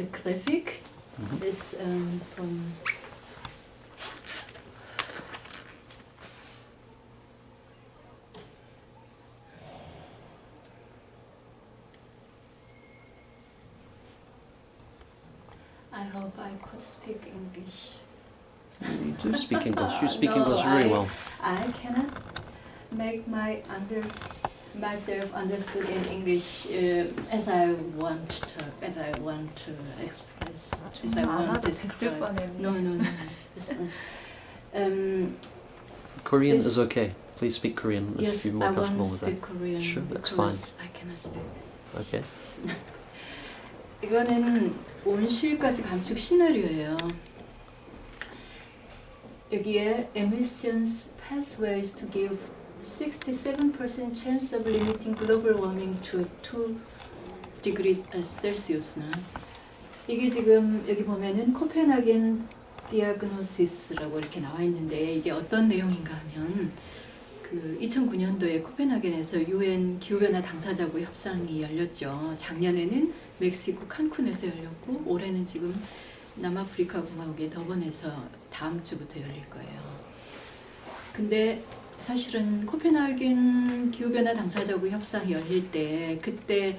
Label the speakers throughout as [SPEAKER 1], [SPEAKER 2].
[SPEAKER 1] Clific is from I hope I could speak English.
[SPEAKER 2] You do speak English. You speak
[SPEAKER 1] No,
[SPEAKER 2] English very well.
[SPEAKER 1] I cannot make myself understood in English as I want to express, as I want to describe. No. Just,
[SPEAKER 2] Korean
[SPEAKER 1] This-
[SPEAKER 2] is okay. Please speak Korean if
[SPEAKER 1] yes,
[SPEAKER 2] you're more
[SPEAKER 1] I want
[SPEAKER 2] comfortable
[SPEAKER 1] to
[SPEAKER 2] with that.
[SPEAKER 1] speak Korean
[SPEAKER 2] Sure, that's
[SPEAKER 1] because I cannot speak.
[SPEAKER 2] Okay.
[SPEAKER 1] 이거는 온실가스 감축 시나리오예요. 여기에 emissions pathways to give 67% chance of limiting global warming to 2 degrees Celsius나 이게 지금 여기 보면은 코펜하겐 디아그노시스라고 이렇게 나와 있는데 이게 어떤 내용인가 하면 그 2009년도에 코펜하겐에서 UN 기후변화 당사자국 협상이 열렸죠. 작년에는 멕시코 칸쿤에서 열렸고 올해는 지금 남아프리카 공화국의 더번에서 다음 주부터 열릴 거예요. 근데 사실은 코펜하겐 기후변화 당사자국 협상이 열릴 때 그때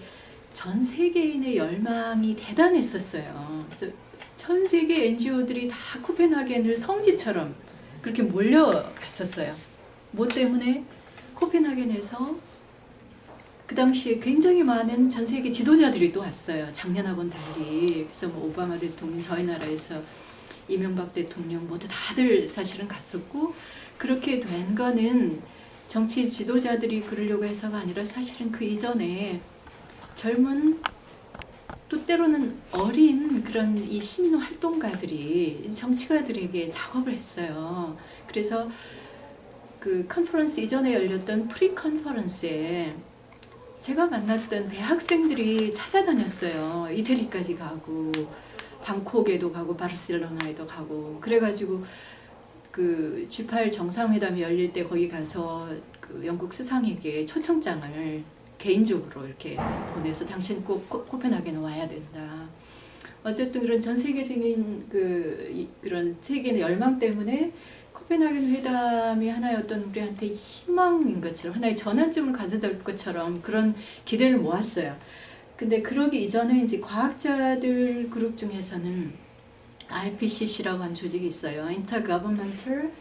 [SPEAKER 1] 전 세계인의 열망이 대단했었어요. 그래서 전 세계 NGO들이 다 코펜하겐을 성지처럼 그렇게 몰려갔었어요. 뭐 때문에 코펜하겐에서 그 당시에 굉장히 많은 전 세계 지도자들이 또 왔어요. 작년하고는 달리. 그래서 뭐 오바마 대통령, 저희 나라에서 이명박 대통령 모두 다들 사실은 갔었고 그렇게 된 거는 정치 지도자들이 그러려고 해서가 아니라 사실은 그 이전에 젊은 또 때로는 어린 그런 이 시민 활동가들이 정치가들에게 작업을 했어요. 그래서 그 컨퍼런스 이전에 열렸던 프리 컨퍼런스에 제가 만났던 대학생들이 찾아다녔어요. 이태리까지 가고 방콕에도 가고 바르셀로나에도 가고 그래가지고 그 G8 정상회담이 열릴 때 거기 가서 그 영국 수상에게 초청장을 개인적으로 이렇게 보내서 당신 꼭 코펜하겐 와야 된다. 어쨌든 그런 전 세계적인 그런 세계의 열망 때문에 코펜하겐 회담이 하나의 어떤 우리한테 희망인 것처럼 하나의 전환점을 가져다 줄 것처럼 그런 기대를 모았어요. 근데 그러기 이전에 이제 과학자들 그룹 중에서는 IPCC라고 하는 조직이 있어요. Intergovernmental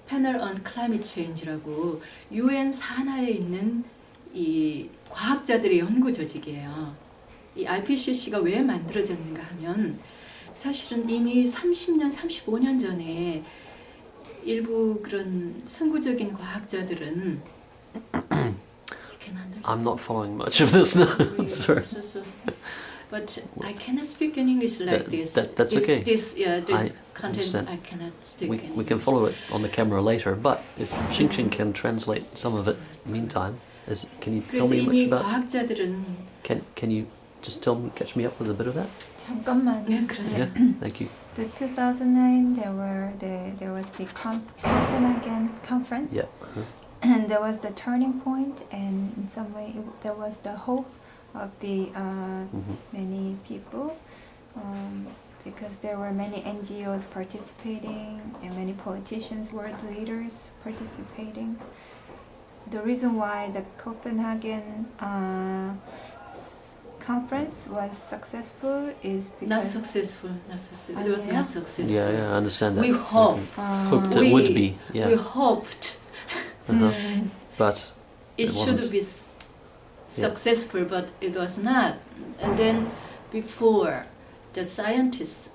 [SPEAKER 1] Panel on Climate Change라고 UN 산하에 있는 이 과학자들의 연구 조직이에요. 이 IPCC가 왜 만들어졌는가 하면 사실은 이미 30년, 35년 전에 일부 그런 선구적인 과학자들은
[SPEAKER 2] I'm not following much of this now. I'm sorry.
[SPEAKER 1] But I cannot speak in English like this.
[SPEAKER 2] That's okay.
[SPEAKER 1] This content
[SPEAKER 2] understand.
[SPEAKER 1] I cannot speak in
[SPEAKER 2] We can
[SPEAKER 1] English.
[SPEAKER 2] follow it on the camera later, but if Xingxing can translate some of it meantime, can you tell
[SPEAKER 1] 그래서
[SPEAKER 2] me much
[SPEAKER 1] 이미
[SPEAKER 2] about?
[SPEAKER 1] 과학자들은
[SPEAKER 2] Can you just catch me up with a bit of that?
[SPEAKER 3] 잠깐만.
[SPEAKER 1] 네, 그러세요.
[SPEAKER 2] Yeah, thank you.
[SPEAKER 3] The 2009 there was the Copenhagen conference.
[SPEAKER 2] Yeah.
[SPEAKER 3] And there was the turning point, and in some way there was the hope of the many people, because there were many NGOs participating and many politicians, world leaders participating. The reason why the Copenhagen conference was successful is because
[SPEAKER 1] Not successful. It was
[SPEAKER 3] yeah.
[SPEAKER 1] not successful.
[SPEAKER 2] Yeah, I understand that.
[SPEAKER 1] We hope.
[SPEAKER 2] Hoped it would be.
[SPEAKER 1] We
[SPEAKER 2] Yeah.
[SPEAKER 1] hoped
[SPEAKER 2] But
[SPEAKER 1] it
[SPEAKER 2] It
[SPEAKER 1] should
[SPEAKER 2] wasn't.
[SPEAKER 1] be successful, but it was not. And then before, the scientists,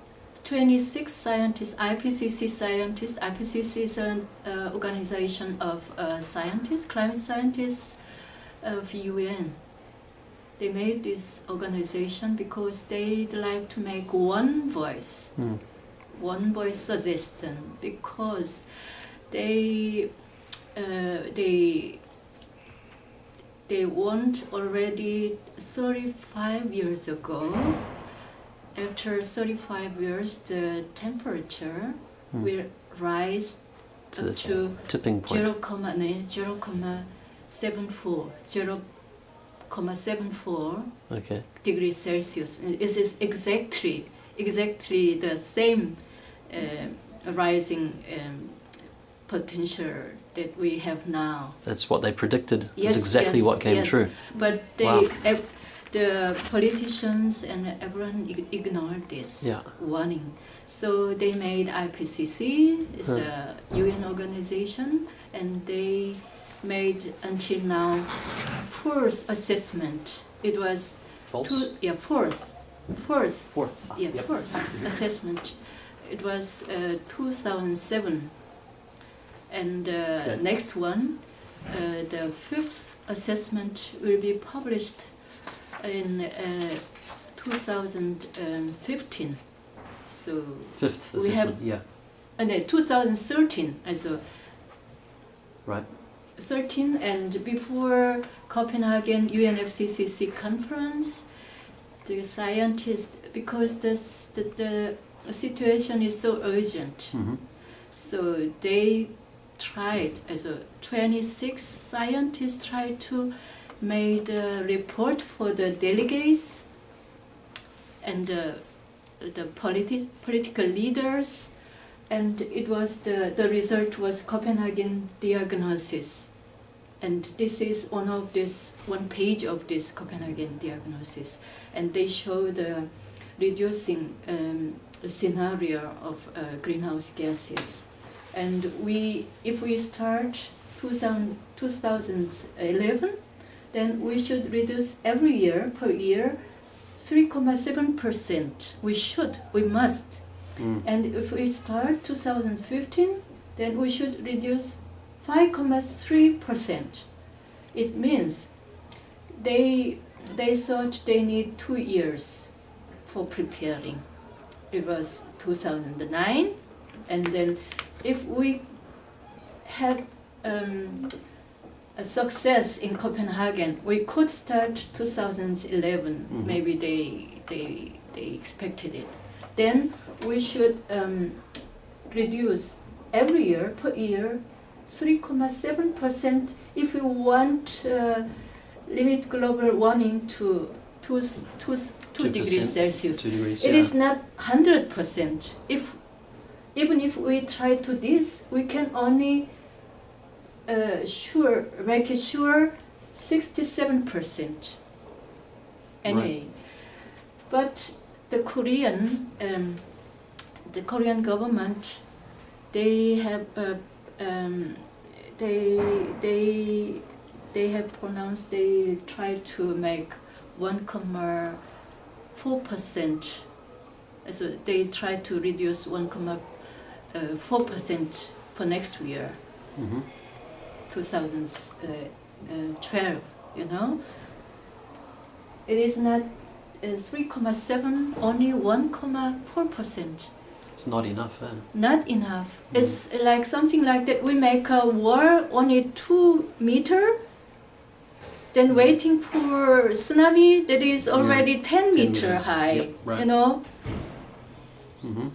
[SPEAKER 1] 26 scientists, IPCC scientists, IPCC is an organization of scientists, climate scientists of UN. They made this organization because they'd like to make one voice suggestion, because they want already 35 years ago. After 35 years, the temperature will rise
[SPEAKER 2] to the
[SPEAKER 1] up to
[SPEAKER 2] tipping point.
[SPEAKER 1] 0.74, 5.74
[SPEAKER 2] Okay.
[SPEAKER 1] degrees Celsius. And this is exactly the same rising potential that we have now.
[SPEAKER 2] That's what they predicted.
[SPEAKER 1] Yes,
[SPEAKER 2] That's exactly
[SPEAKER 1] yes,
[SPEAKER 2] what came
[SPEAKER 1] yes.
[SPEAKER 2] true.
[SPEAKER 1] But
[SPEAKER 2] Wow.
[SPEAKER 1] the politicians and everyone ignored this
[SPEAKER 2] Yeah.
[SPEAKER 1] warning. So they made IPCC, it's a UN organization, and they made until now fourth assessment. It was
[SPEAKER 2] False.
[SPEAKER 1] fourth
[SPEAKER 2] Fourth. Yep.
[SPEAKER 1] fourth assessment. It was 2007, and next one, the fifth assessment will be published in 2015. So
[SPEAKER 2] Fifth
[SPEAKER 1] we have-
[SPEAKER 2] assessment. Yeah.
[SPEAKER 1] and 2013 also.
[SPEAKER 2] Right.
[SPEAKER 1] 13, and before Copenhagen UNFCCC conference, the scientists, because the situation is so urgent,
[SPEAKER 2] Mm-hmm.
[SPEAKER 1] so they tried, as a 26 scientists tried to make a report for the delegates and the political leaders, and it was the result was Copenhagen diagnosis, and this is one page of this Copenhagen diagnosis, and they show the reducing scenario of greenhouse gases, and if we start 2011, then we should reduce every year per year 3.7%. We must. And if we start 2015, then we should reduce 5.3%. It means they thought they need 2 years for preparing. It was 2009, and then if we have a success in Copenhagen, we could start 2011.
[SPEAKER 2] Mhm.
[SPEAKER 1] Maybe they expected it. Then we should reduce every year per year 3.7% if we want limit global warming to 2 degrees
[SPEAKER 2] 2%.
[SPEAKER 1] Celsius.
[SPEAKER 2] 2 degrees.
[SPEAKER 1] It
[SPEAKER 2] yeah.
[SPEAKER 1] is not 100%. Even if we try to this, we can only make it sure 67%. Anyway, but the Korean government, they have they have pronounced they try to make 1.4%. So they try to reduce 1.4% for next year,
[SPEAKER 2] Mm-hmm.
[SPEAKER 1] 2012. You know, it is not 3.7, only 1.4%.
[SPEAKER 2] It's not enough.
[SPEAKER 1] Not enough. It's like something like that. We make a wall only 2 meters, then waiting for tsunami that is already 10 meters
[SPEAKER 2] meters.
[SPEAKER 1] high.
[SPEAKER 2] Yep, right.
[SPEAKER 1] You know.
[SPEAKER 2] Mm-hmm.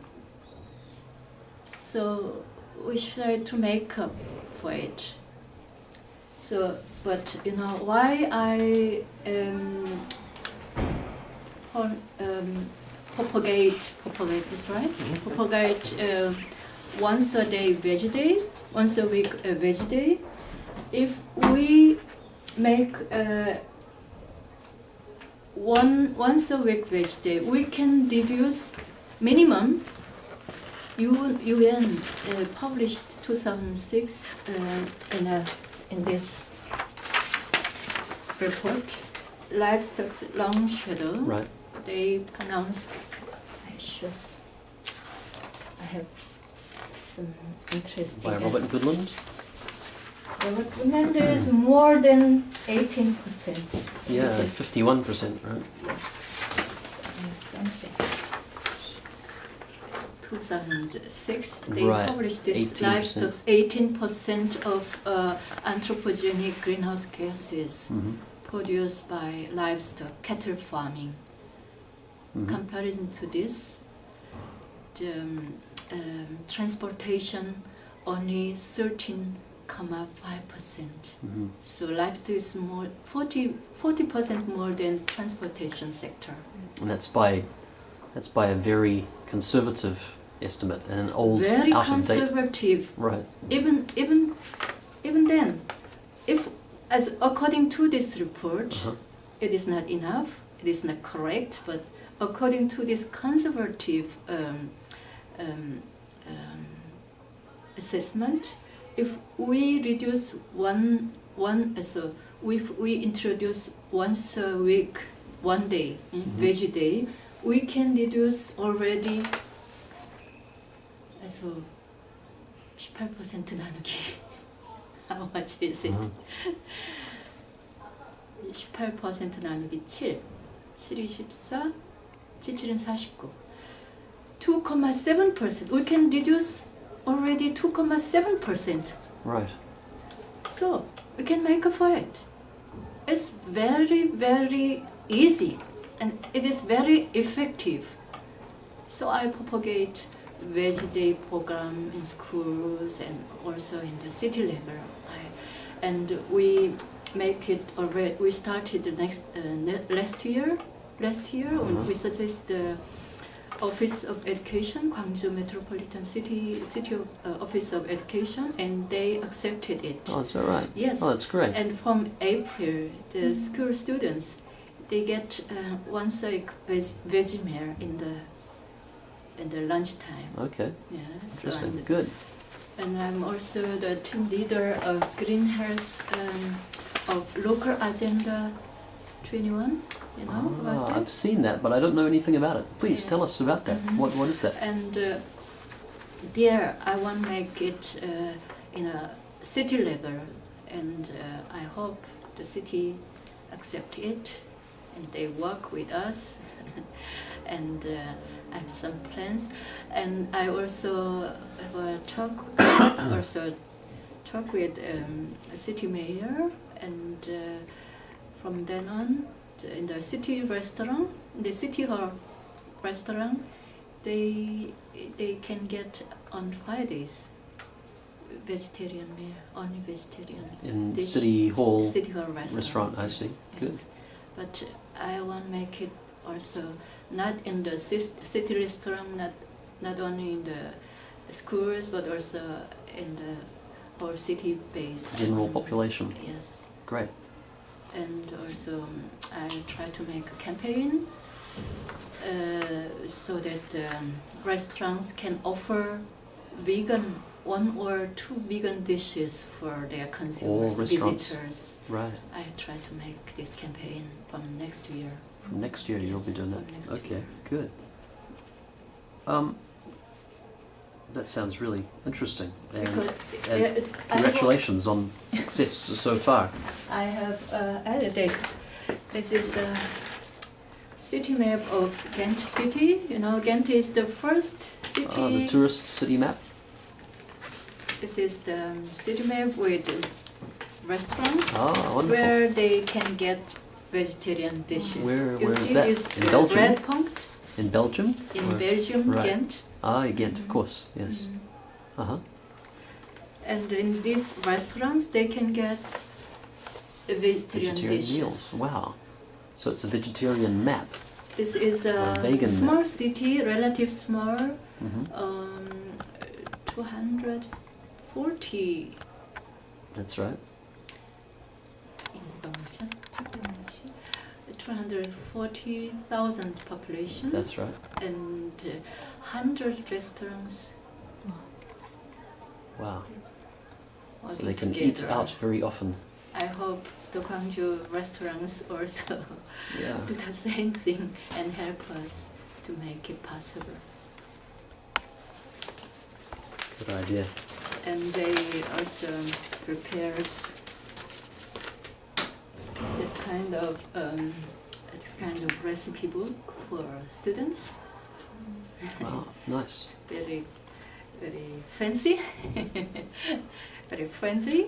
[SPEAKER 1] So we try to make up for it. So, but you know why I propagate is right?
[SPEAKER 2] Mm-hmm.
[SPEAKER 1] Propagate once a day veg day, once a week veg day. If we make once a week veg day, we can reduce minimum. UN published 2006 in this report, livestock's long shadow.
[SPEAKER 2] Right.
[SPEAKER 1] They pronounced. I have some interesting.
[SPEAKER 2] By Robert Goodland.
[SPEAKER 1] Robert Goodland is more than 18%.
[SPEAKER 2] Yeah,
[SPEAKER 1] It is-
[SPEAKER 2] 51%. Right.
[SPEAKER 1] Yes. So I have something. 2006, they
[SPEAKER 2] Right,
[SPEAKER 1] published this
[SPEAKER 2] 18%.
[SPEAKER 1] livestock's 18% of anthropogenic greenhouse gases
[SPEAKER 2] Mm-hmm.
[SPEAKER 1] produced by livestock, cattle farming.
[SPEAKER 2] Mm-hmm.
[SPEAKER 1] Comparison to this, the transportation only 13 8.5%.
[SPEAKER 2] Mhm.
[SPEAKER 1] So Leipzig is more 40% more than transportation sector.
[SPEAKER 2] And that's by a very conservative estimate and an old,
[SPEAKER 1] Very
[SPEAKER 2] out of date.
[SPEAKER 1] conservative.
[SPEAKER 2] Right.
[SPEAKER 1] Even then, if as according to this report,
[SPEAKER 2] Uh-huh.
[SPEAKER 1] it is not enough. It is not correct. But according to this conservative assessment, if we reduce if we introduce once a week, 1 day, veggie day, we can reduce already. So 18% 나누기. How much is it? 18% 나누기 7. 7이 14, 77은 49. 2.7%. We can reduce already 2.7%.
[SPEAKER 2] Right.
[SPEAKER 1] So we can make a fight. It's very, very easy and it is very effective. So I propagate Veggie Day program in schools and also in the city level. And we make it already. We started the last year. We suggest the Office of Education, Gwangju Metropolitan City Office of Education, and they accepted it.
[SPEAKER 2] Oh, is that right?
[SPEAKER 1] Yes.
[SPEAKER 2] Oh, that's great.
[SPEAKER 1] And from April, the school students, they get once a week veggie meal in the lunchtime.
[SPEAKER 2] Okay.
[SPEAKER 1] Yeah.
[SPEAKER 2] Interesting. Good.
[SPEAKER 1] And I'm also the team leader of Green Health of Local Agenda 21. You know about that?
[SPEAKER 2] I've seen that, but I don't know anything about it. Please
[SPEAKER 1] Yeah.
[SPEAKER 2] tell us about that.
[SPEAKER 1] Mhm.
[SPEAKER 2] What is that?
[SPEAKER 1] And there, I want to make it in a city level, and I hope the city accept it, and they work with us, and I have some plans, and I also have a talk with a city mayor, and from then on, in the city restaurant, the city hall restaurant, they can get on Fridays vegetarian meal, only vegetarian.
[SPEAKER 2] In
[SPEAKER 1] dish.
[SPEAKER 2] City Hall
[SPEAKER 1] City hall restaurant.
[SPEAKER 2] I see. Good.
[SPEAKER 1] But I want to make it also not in the city restaurant, not only in the schools, but also in the whole city base.
[SPEAKER 2] General population.
[SPEAKER 1] Yes.
[SPEAKER 2] Great.
[SPEAKER 1] And also I try to make a campaign so that restaurants can offer vegan 1 or 2 vegan dishes for their consumers,
[SPEAKER 2] restaurants.
[SPEAKER 1] visitors.
[SPEAKER 2] Right.
[SPEAKER 1] I try to make this campaign from next year.
[SPEAKER 2] From next year, you'll
[SPEAKER 1] Yes,
[SPEAKER 2] be doing
[SPEAKER 1] from
[SPEAKER 2] that.
[SPEAKER 1] next
[SPEAKER 2] Okay.
[SPEAKER 1] year.
[SPEAKER 2] Good. That sounds really interesting. And
[SPEAKER 1] Because
[SPEAKER 2] congratulations on success so far.
[SPEAKER 1] I have edited. This is a city map of Ghent city. You know, Ghent is the first city.
[SPEAKER 2] The tourist city map.
[SPEAKER 1] This is the city map with restaurants
[SPEAKER 2] Wonderful.
[SPEAKER 1] where they can get vegetarian dishes.
[SPEAKER 2] Where
[SPEAKER 1] you
[SPEAKER 2] is
[SPEAKER 1] see
[SPEAKER 2] that?
[SPEAKER 1] this
[SPEAKER 2] In Belgium?
[SPEAKER 1] red point
[SPEAKER 2] In Belgium?
[SPEAKER 1] in
[SPEAKER 2] Or-
[SPEAKER 1] Belgium,
[SPEAKER 2] right.
[SPEAKER 1] Ghent.
[SPEAKER 2] Ghent, of course, yes. Uh-huh.
[SPEAKER 1] And in these restaurants, they can get vegetarian dishes.
[SPEAKER 2] meals. Wow. So it's a vegetarian map.
[SPEAKER 1] This is
[SPEAKER 2] Or
[SPEAKER 1] a
[SPEAKER 2] vegan
[SPEAKER 1] small city, relative small,
[SPEAKER 2] Hmm
[SPEAKER 1] 240
[SPEAKER 2] That's right.
[SPEAKER 1] 240,000 population.
[SPEAKER 2] That's right.
[SPEAKER 1] And 100 restaurants.
[SPEAKER 2] Wow. So
[SPEAKER 1] working
[SPEAKER 2] they can
[SPEAKER 1] together.
[SPEAKER 2] eat out very often.
[SPEAKER 1] I hope the Gwangju restaurants also
[SPEAKER 2] Yeah.
[SPEAKER 1] do the same thing and help us to make it possible.
[SPEAKER 2] Good idea.
[SPEAKER 1] And they also prepared this kind of recipe book for students.
[SPEAKER 2] Wow, nice.
[SPEAKER 1] Very, very fancy, very friendly.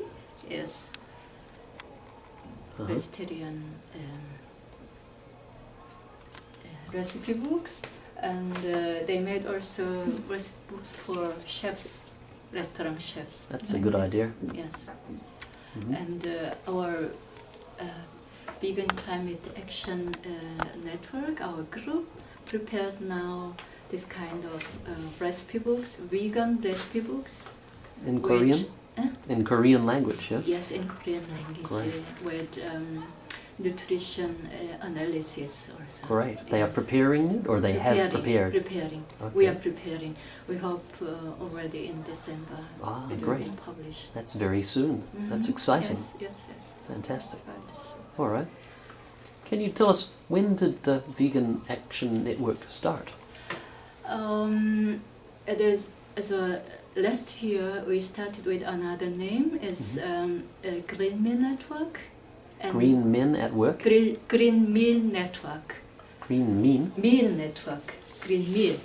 [SPEAKER 1] Yes,
[SPEAKER 2] Uh-huh.
[SPEAKER 1] vegetarian recipe books, and they made also recipe books for chefs. restaurant chefs.
[SPEAKER 2] That's a
[SPEAKER 1] like
[SPEAKER 2] good
[SPEAKER 1] this.
[SPEAKER 2] idea.
[SPEAKER 1] Yes.
[SPEAKER 2] Mhm.
[SPEAKER 1] And our Vegan Climate Action Network, our group, prepared now this kind of recipe books, vegan recipe books.
[SPEAKER 2] In
[SPEAKER 1] which-
[SPEAKER 2] Korean?
[SPEAKER 1] Eh?
[SPEAKER 2] In Korean language, yeah?
[SPEAKER 1] Yes, in Korean language
[SPEAKER 2] Great.
[SPEAKER 1] with nutrition analysis also.
[SPEAKER 2] Great. They are
[SPEAKER 1] Yes.
[SPEAKER 2] preparing it, or they have prepared?
[SPEAKER 1] Preparing.
[SPEAKER 2] Okay.
[SPEAKER 1] We are preparing. We hope already in December
[SPEAKER 2] Ah,
[SPEAKER 1] it will
[SPEAKER 2] great.
[SPEAKER 1] be published.
[SPEAKER 2] That's very soon. That's
[SPEAKER 1] Mhm.
[SPEAKER 2] exciting.
[SPEAKER 1] Yes, yes, yes.
[SPEAKER 2] Fantastic.
[SPEAKER 1] But,
[SPEAKER 2] All right. Can you tell us, when did the Vegan Action Network start?
[SPEAKER 1] it is so last year we started with another name. It's Green Mill Network. And
[SPEAKER 2] Green Men at Work?
[SPEAKER 1] Green Mill Network.
[SPEAKER 2] Green Mean?
[SPEAKER 1] Mill Network. Green Mill.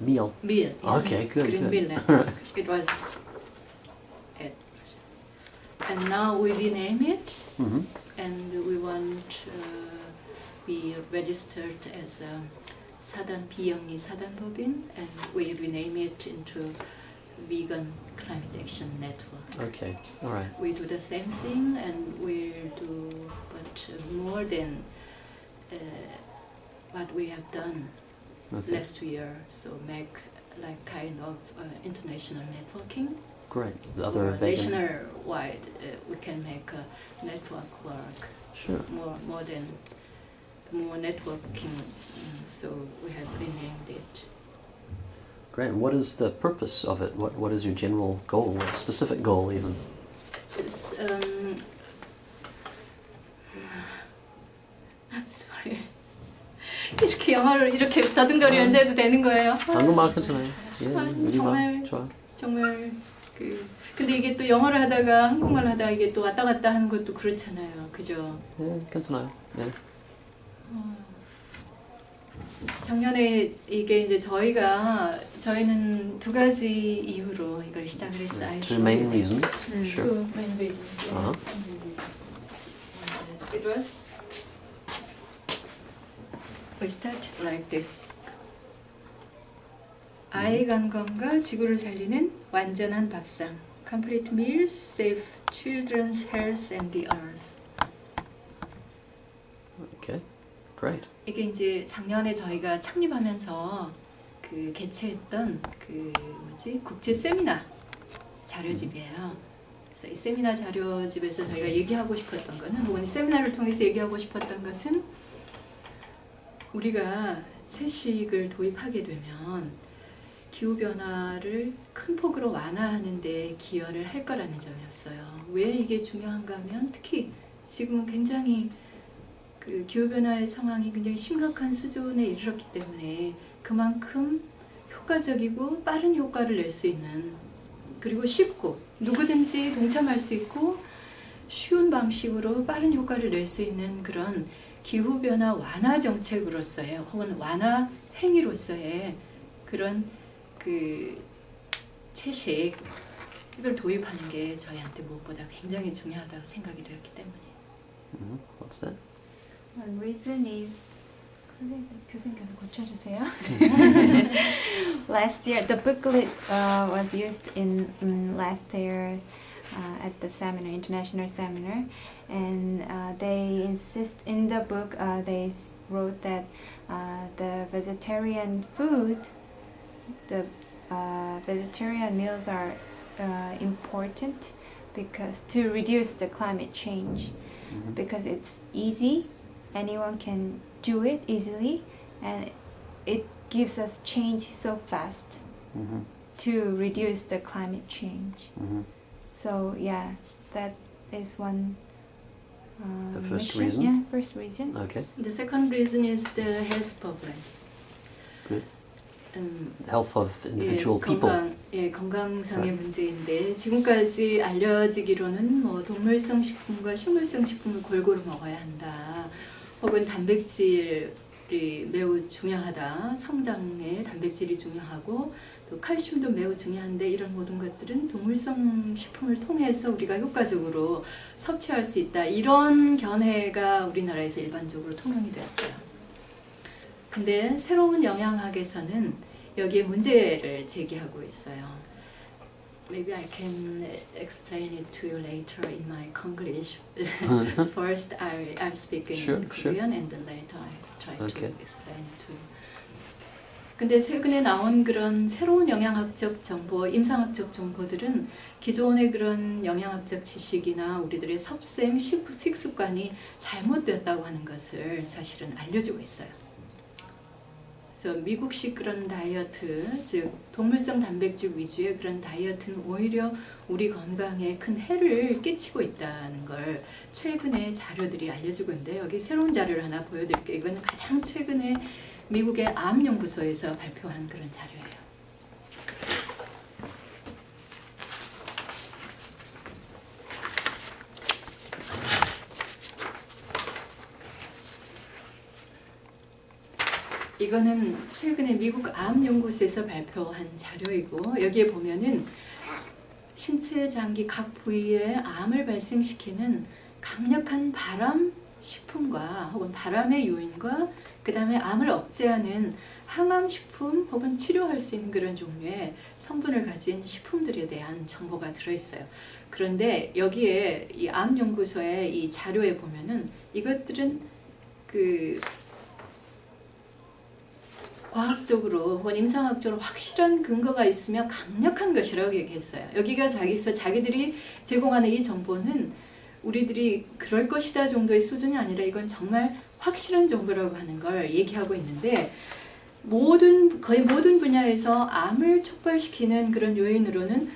[SPEAKER 2] Meal.
[SPEAKER 1] Mill. Yes.
[SPEAKER 2] Okay, good,
[SPEAKER 1] Green
[SPEAKER 2] good.
[SPEAKER 1] Mill Network. It was it. And now we rename it,
[SPEAKER 2] Mm-hmm.
[SPEAKER 1] and we want be registered as a 사단 비영리 사단법인, and we rename it into Vegan Climate Action Network.
[SPEAKER 2] Okay, all right.
[SPEAKER 1] We do the same thing, and we do but more than what we have done
[SPEAKER 2] Okay,
[SPEAKER 1] last year. So make like kind of international networking.
[SPEAKER 2] great. The other
[SPEAKER 1] or
[SPEAKER 2] vegan...
[SPEAKER 1] nationwide, we can make a network work
[SPEAKER 2] Sure.
[SPEAKER 1] more networking. So we have renamed it.
[SPEAKER 2] Great. And what is the purpose of it? What is your general goal, or specific goal even?
[SPEAKER 1] It's, I'm sorry. 이렇게 영어를 이렇게 더듬거리면서 해도 되는 거예요?
[SPEAKER 2] 한국말 괜찮아요. 예,
[SPEAKER 1] 아,
[SPEAKER 2] 우리말
[SPEAKER 1] 정말.
[SPEAKER 2] 좋아.
[SPEAKER 1] 정말 근데 이게 또 영어를 하다가 한국말 하다가 이게 또 왔다 갔다 하는 것도 그렇잖아요. 그죠?
[SPEAKER 2] 예, 괜찮아요. 예.
[SPEAKER 1] 작년에 이게 이제 저희는 두 가지 이유로 이걸 시작을 했어요.
[SPEAKER 2] Two main reasons. Sure.
[SPEAKER 1] Two main reasons. Yeah.
[SPEAKER 2] Uh-huh.
[SPEAKER 1] It was we started like this. 아이 건강과 지구를 살리는 완전한 밥상. Complete meals save children's health and the earth.
[SPEAKER 2] Okay. Great.
[SPEAKER 1] 이게 이제 작년에 저희가 창립하면서 그 개최했던 그 국제 세미나 자료집이에요. 그래서 이 세미나 자료집에서 저희가 얘기하고 싶었던 거는, 혹은 이 세미나를 통해서 얘기하고 싶었던 것은, 우리가 채식을 도입하게 되면 기후 변화를 큰 폭으로 완화하는 데 기여를 할 거라는 점이었어요. 왜 이게 중요한가 하면, 특히 지금은 굉장히 그 기후변화의 상황이 굉장히 심각한 수준에 이르렀기 때문에 그만큼 효과적이고 빠른 효과를 낼 수 있는, 그리고 쉽고 누구든지 동참할 수 있고 쉬운 방식으로 빠른 효과를 낼 수 있는 그런 기후변화 완화 정책으로서의, 혹은 완화 행위로서의 그런 그 채식, 이걸 도입하는 게 저희한테 무엇보다 굉장히 중요하다고 생각이 되었기 때문에.
[SPEAKER 2] What's that?
[SPEAKER 3] One reason is 교수님께서 고쳐주세요. Last year, the booklet was used in last year at the seminar, international seminar, and they insist in the book. They wrote that the vegetarian food, the vegetarian meals are important because to reduce the climate change, because it's easy. Anyone can do it easily, and it gives us change so fast to reduce the climate change. So yeah, that is one.
[SPEAKER 2] The first
[SPEAKER 3] mission.
[SPEAKER 2] reason?
[SPEAKER 3] Yeah, first reason.
[SPEAKER 2] Okay.
[SPEAKER 1] The second reason is the health problem.
[SPEAKER 2] Good. Health of individual people.
[SPEAKER 1] 건강상의 문제인데, 지금까지 알려지기로는 뭐 동물성 식품과 식물성 식품을 골고루 먹어야 한다, 혹은 단백질이 매우 중요하다, 성장에 단백질이 중요하고 또 칼슘도 매우 중요한데, 이런 모든 것들은 동물성 식품을 통해서 우리가 효과적으로 섭취할 수 있다, 이런 견해가 우리나라에서 일반적으로 통용이 되었어요. 근데 새로운 영양학에서는 여기에 문제를 제기하고 있어요. maybe I can explain it to you later in my Konglish. First, I'll speak in
[SPEAKER 2] Sure,
[SPEAKER 1] Korean, and then later I try
[SPEAKER 2] Okay.
[SPEAKER 1] to explain it to you. 근데 최근에 나온 그런 새로운 영양학적 정보, 임상학적 정보들은 기존의 그런 영양학적 지식이나 우리들의 섭생, 식습관이 잘못되었다고 하는 것을 사실은 알려주고 있어요. 그래서 미국식 그런 다이어트, 즉 동물성 단백질 위주의 그런 다이어트는 오히려 우리 건강에 큰 해를 끼치고 있다는 걸 최근에 자료들이 알려주고 있는데, 여기 새로운 자료를 하나 보여드릴게요. 이거는 가장 최근에 미국의 암 연구소에서 발표한 그런 자료예요. 이거는 최근에 미국 암 연구소에서 발표한 자료이고, 여기에 보면은 신체 장기 각 부위에 암을 발생시키는 강력한 발암 식품과 혹은 발암의 요인과 그 다음에 암을 억제하는 항암식품 혹은 치료할 수 있는 그런 종류의 성분을 가진 식품들에 대한 정보가 들어있어요. 그런데 여기에 이 암연구소의 이 자료에 보면은 이것들은 그 과학적으로 혹은 임상학적으로 확실한 근거가 있으며 강력한 것이라고 얘기했어요. 여기가 자기들이 제공하는 이 정보는 우리들이 그럴 것이다 정도의 수준이 아니라 이건 정말 확실한 정보라고 하는 걸 얘기하고 있는데, 거의 모든 분야에서 암을 촉발시키는 그런 요인으로는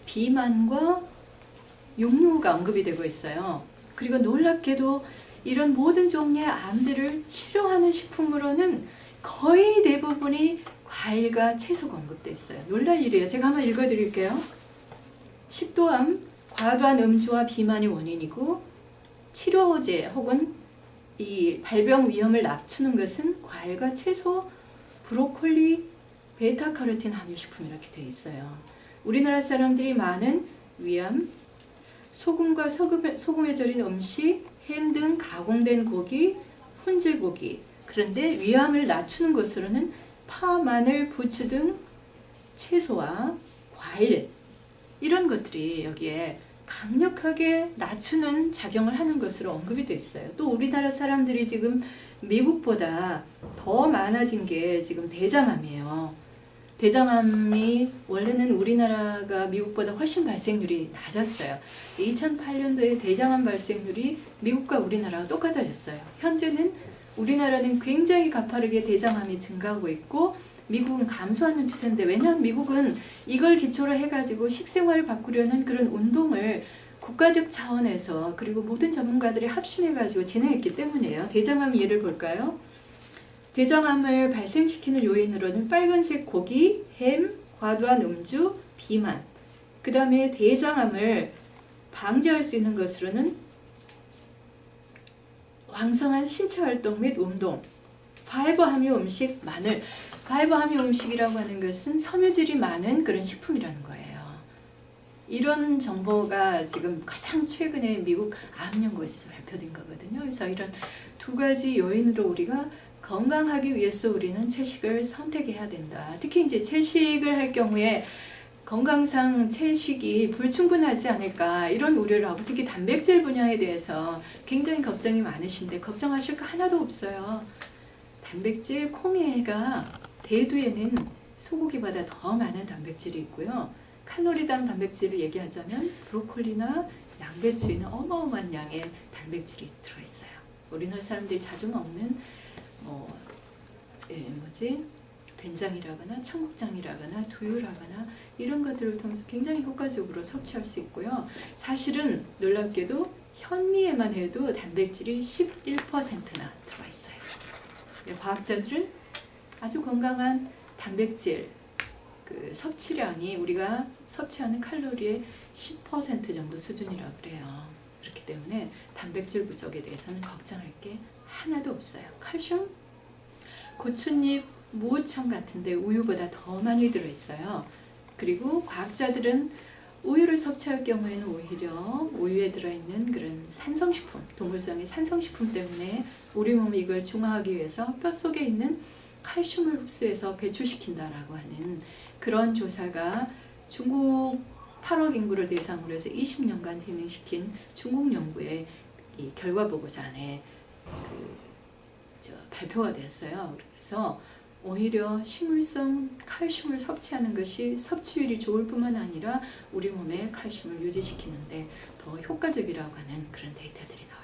[SPEAKER 1] 비만과 육류가 언급이 되고 있어요. 그리고 놀랍게도 이런 모든 종류의 암들을 치료하는 식품으로는 거의 대부분이 과일과 채소가 언급돼 있어요. 놀랄 일이에요. 제가 한번 읽어드릴게요. 식도암, 과도한 음주와 비만이 원인이고, 치료제 혹은 이 발병 위험을 낮추는 것은 과일과 채소, 브로콜리, 베타카로틴 함유식품 이렇게 되어 있어요. 우리나라 사람들이 많은 위암, 소금과 소금에 절인 음식, 햄 등 가공된 고기, 훈제 고기. 그런데 위암을 낮추는 것으로는 파, 마늘, 부추 등 채소와 과일, 이런 것들이 여기에 강력하게 낮추는 작용을 하는 것으로 언급이 되어 있어요. 또 우리나라 사람들이 지금 미국보다 더 많아진 게 지금 대장암이에요. 대장암이 원래는 우리나라가 미국보다 훨씬 발생률이 낮았어요. 2008년도에 대장암 발생률이 미국과 우리나라가 똑같아졌어요. 현재는 우리나라는 굉장히 가파르게 대장암이 증가하고 있고 미국은 감소하는 추세인데, 왜냐하면 미국은 이걸 기초로 해가지고 식생활을 바꾸려는 그런 운동을 국가적 차원에서 그리고 모든 전문가들이 합심해가지고 진행했기 때문이에요. 대장암 예를 볼까요? 대장암을 발생시키는 요인으로는 빨간색 고기, 햄, 과도한 음주, 비만, 그 다음에 대장암을 방지할 수 있는 것으로는 왕성한 신체 활동 및 운동, 파이버 함유 음식, 마늘. 파이버 함유 음식이라고 하는 것은 섬유질이 많은 그런 식품이라는 거예요. 이런 정보가 지금 가장 최근에 미국 암연구소에서 발표된 거거든요. 그래서 이런 두 가지 요인으로 우리가 건강하기 위해서 우리는 채식을 선택해야 된다. 특히 이제 채식을 할 경우에 건강상 채식이 불충분하지 않을까 이런 우려를 하고, 특히 단백질 분야에 대해서 굉장히 걱정이 많으신데 걱정하실 거 하나도 없어요. 단백질, 콩에가 대두에는 소고기보다 더 많은 단백질이 있고요. 칼로리당 단백질을 얘기하자면 브로콜리나 양배추에는 어마어마한 양의 단백질이 들어있어요. 우리나라 사람들이 자주 먹는 된장이라거나 청국장이라거나 두유라거나 이런 것들을 통해서 굉장히 효과적으로 섭취할 수 있고요. 사실은 놀랍게도 현미에만 해도 단백질이 11%나 들어있어요. 과학자들은 아주 건강한 단백질 그 섭취량이 우리가 섭취하는 칼로리의 10% 정도 수준이라고 그래요. 그렇기 때문에 단백질 부족에 대해서는 걱정할 게 하나도 없어요. 칼슘, 고추잎, 무청 같은데 우유보다 더 많이 들어있어요. 그리고 과학자들은 우유를 섭취할 경우에는 오히려 우유에 들어있는 그런 산성식품, 동물성의 산성식품 때문에 우리 몸이 이걸 중화하기 위해서 뼛속에 있는 칼슘을 흡수해서 배출시킨다라고 하는 그런 조사가 중국 8억 인구를 대상으로 해서 20년간 진행시킨 중국 연구의 이 결과 보고서 안에 발표가 됐어요. 그래서 오히려 식물성 칼슘을 섭취하는 것이 섭취율이 좋을 뿐만 아니라 우리 몸에 칼슘을 유지시키는데 더 효과적이라고 하는 그런 데이터들이 나왔습니다.